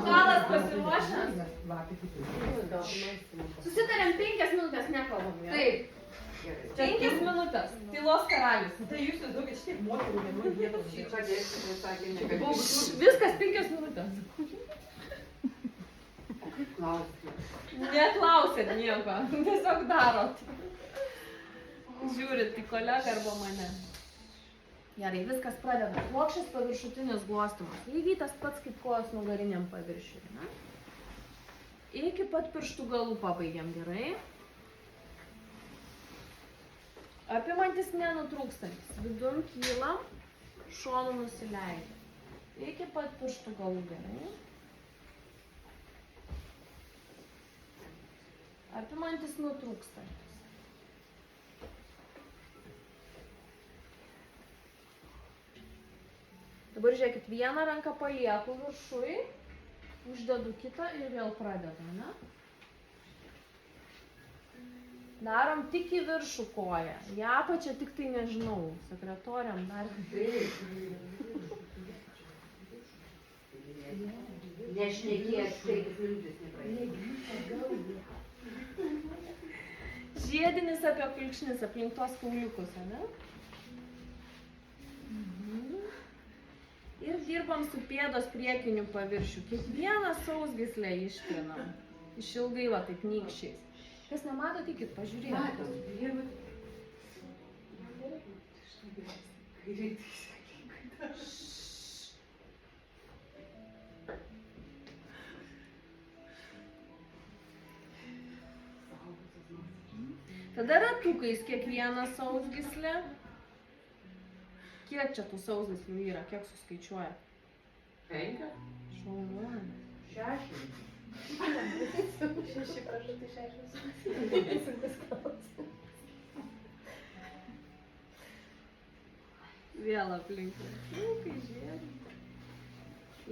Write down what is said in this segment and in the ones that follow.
Galas pasiruošęs? Susitarėm 5 minutės, nekalbam. Taip. 5 minutės. Tylos karalius. Tai jūs įsivaizduokit, šitiek moterų vienoj vietos. Viskas 5 minutės. O kaip klausti? Neklausėt nieko. Tiesiog darot. Žiūrit į kolegą arba mane. Gerai, viskas pradeda. Plokščias paviršutinis glostymas. Lygiai tas pats kaip kojos nugariniam paviršiui. Ne? Iki pat pirštų galų pabaigiam, gerai. Apimantis nenutrūkstantis. Vidun kylam, šonu nusileidžia. Iki pat pirštų galų, gerai. Apimantis nutrūkstantis. Dabar žiūrėkit, vieną ranką palieku viršui, uždedu kitą ir vėl pradedu, ne? Darom tik į viršų koją. Į apačią tik tai nežinau, sekretoriam dar. Nešnekės, 5 minutės nepraeina. Žiedinis apie pilkšnis, aplink tos kauliukus, ne? Ir dirbam su pėdos priekiniu paviršiu. Kiekvieną sausgyslę ištrinam. Išilgai va taip nykščiais. Kas nemato, tikit, pažiūrėkit. Tada ratukais kiekvieną sausgyslę. Kiek čia tų sausgyslių yra? Kiek suskaičiuoja? 5? Šaunuoja. 6. 6, prašau, tai 6. Vėl aplink. Kai žiūrėt.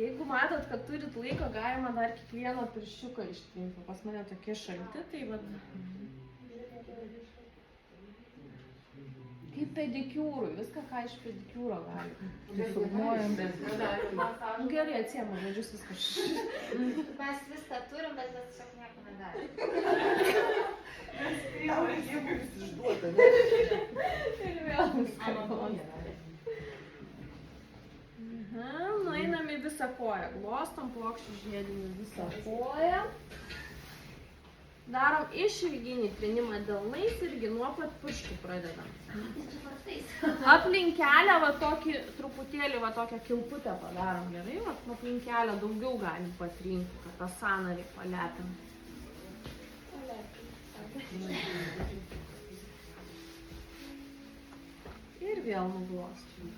Jeigu matot, kad turit laiko, galima dar kiekvieną pirščiuką ištrinti. Pas mane tokie šalti, tai vat. Kaip pedikiūrui, viską ką iš pedikiūro gali. Filmuojam. Gerai, atsiema žodžius viskas. Mes viską turim, bet mes tiesiog nieko nedarom. Tau reikėjo jūs išduota, ne? Ir vėl viską. Nueinam į visą koją. Glostom plokščių žiedinį visą koją. Darom išilginį trinimą delnais irgi nuo pat pirštų pradedam. Aplink kelią va tokį truputėlį va tokią kilputę padarom, gerai? Va aplink kelią daugiau galim patrinti, kad tą sąnarį palepim. Ir vėl nuglostom.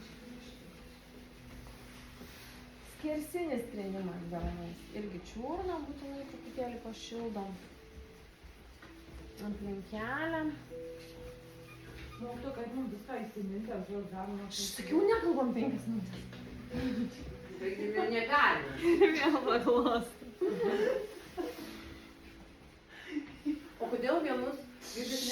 Skersinis trinimas delnais. Irgi čiurnam, būtinai truputėlį pašildom. Aplink kelią. Nu, to, kad mums viską įsiminti, aš jau galima... Aš sakiau, nekalbam 5 minutės. Taigi negali. Vėl paglostam. O kodėl vienus girdis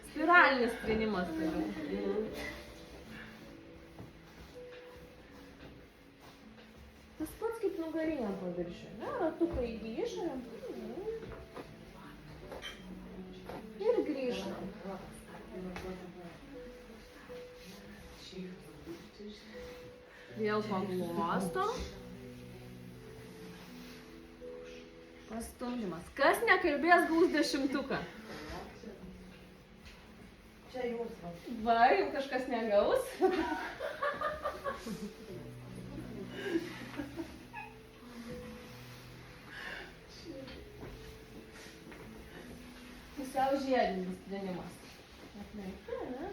Spiralinis trinimas tai yra. Tas pats kaip nugariniam paviršiui, ne? Ratukai į išorę. Ir grįžtam. Vėl paglostom. Pastumdymas. Kas nekalbės, gaus 10. Čia jūs va. Va, jau kažkas negaus. Pusiau žiedinis trinimas. Atlenkti, ne?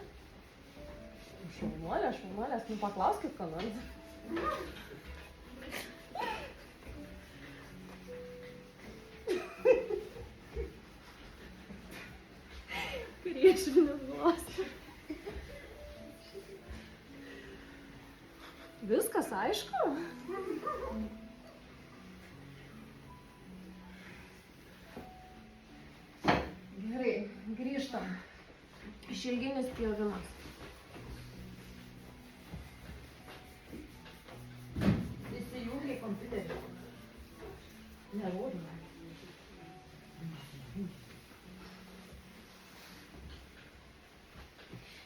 Šaunuolės, nu paklauskit, ką nors. Priešinius glostis. Viskas aišku? grįžtam. Išilginis pjovimas. Įsijungia į kompiuterį. Nerodymą.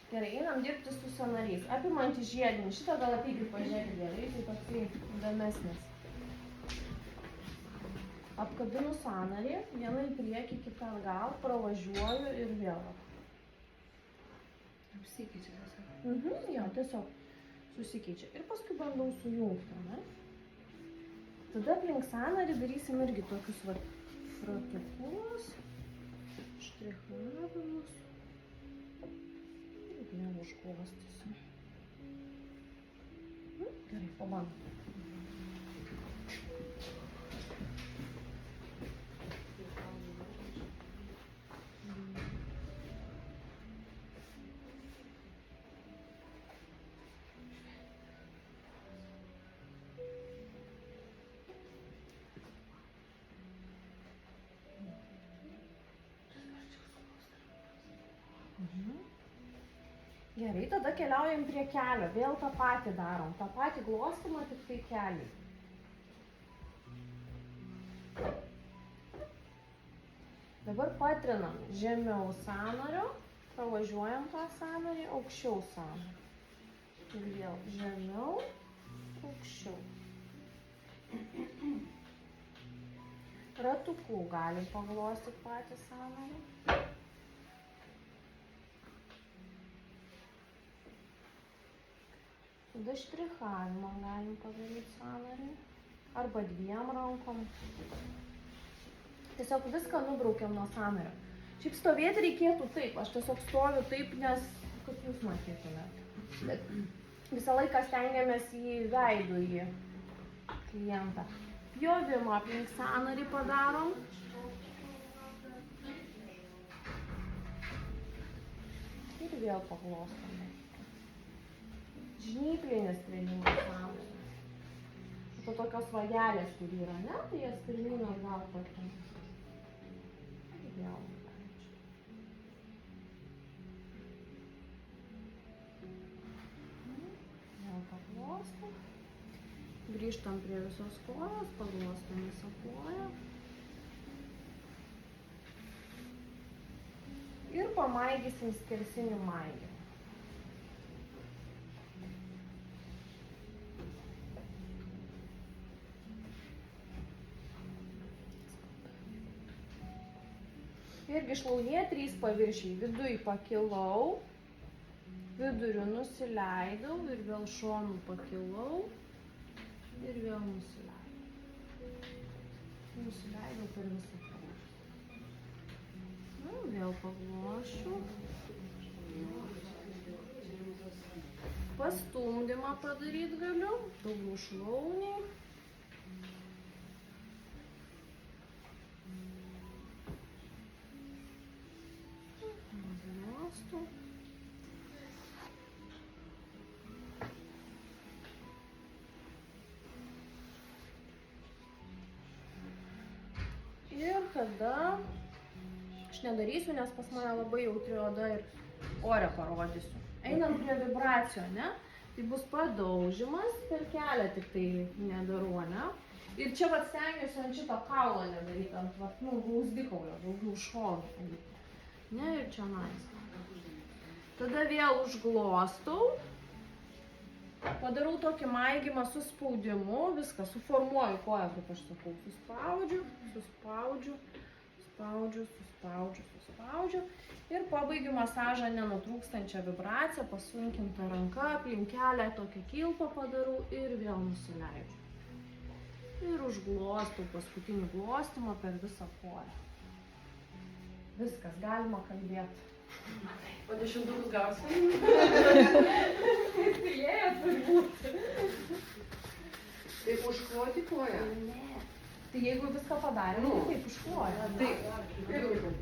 Gerai, einam dirbti su sąnariais. Apimantį žiedinį. Šitą gal ateikit pažiūrėkit gerai, tai toksai įdomesnis. Apkabinu sąnarį, vieną į priekį, kitą atgal, pravažiuoju ir vėl. Apsikeičia tiesiog. Jo, tiesiog susikeičia. Ir paskui bandau sujungti, ne? Tada aplink sąnarį darysim irgi tokius ratukus, štrichavimus. Ir vėl užglostysim. Gerai, pabandom. Gerai, tada keliaujam prie kelio. Vėl tą patį darom. Tą patį glostymą, tik tai keliai. Dabar patrinam žemiau sąnario, pravažiuojam tą sąnarį, aukščiau sąnario. Ir vėl žemiau, aukščiau. Ratukų galim paglostyti patį sąnarį. Tada štrichavimą galim padaryti sąnarį. Arba dviem rankom. Tiesiog viską nubraukiam nuo sąnario. Šiaip stovėti reikėtų taip. Aš tiesiog stoviu taip, nes kad jūs matytumėte. Bet visą laiką stengiamės į veidų į klientą. Pjovimą aplink sąnarį padarom. Ir vėl paglostom. Žnyplinis trėnimas sąnario. Po tokios vagelės, kur yra, ne? Tai jas pirmyn atgal pakim. Ir vėl. Vėl paglostom. Grįžtam prie visos kojos, paglostom visą koją. Ir pamaigysim skersinių maigį. Irgi šlaunėje 3 paviršiai. Viduj pakilau, viduriu nusileidau ir vėl šonu pakilau ir vėl nusileidau. Nusileidau per visą koją. Vėl paglošiu. Pastumdymą padaryti galiu, daugiau šlauniai. Ir tada aš nedarysiu, nes pas mane labai jautri oda ir ore parodysiu. Einam prie vibracijų, ne? Tai bus padaužimas, per kelią tik tai nedarau, ne? Ir čia vat stengiuosi ant šito kaulo nedaryti, ant blauzdikaulio, daugiau šonų. Ne, ir čia nais. Tada vėl užglostau. Padarau tokį maigymą su spaudimu, viską suformuoju koją, kaip aš sakau. Suspaudžiu, suspaudžiu, spaudžiu, suspaudžiu, suspaudžiu. Ir pabaigiu masažą nenutrūkstančią vibraciją, pasunkintą ranką, aplink kelią tokią kilpą padarau ir vėl nusileidžiu. Ir užglostau paskutinį glostymą per visą koją. Viskas, galima kalbėti. O 10 gausi? Įsilėja turbūt. Taip užkloti koją? Ne. Tai jeigu viską padarėm, tai taip užkloja. Taip.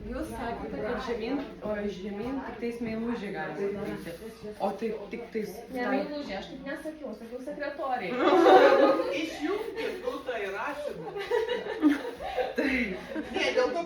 Jūs sakėte, kad žemyn tik tais meilužį gali daryti. O tai tik tais... Ne meilužį, aš taip nesakiau, sakiau sekretoriai. Išjungti, tu tai rašymą. Ne, dėl to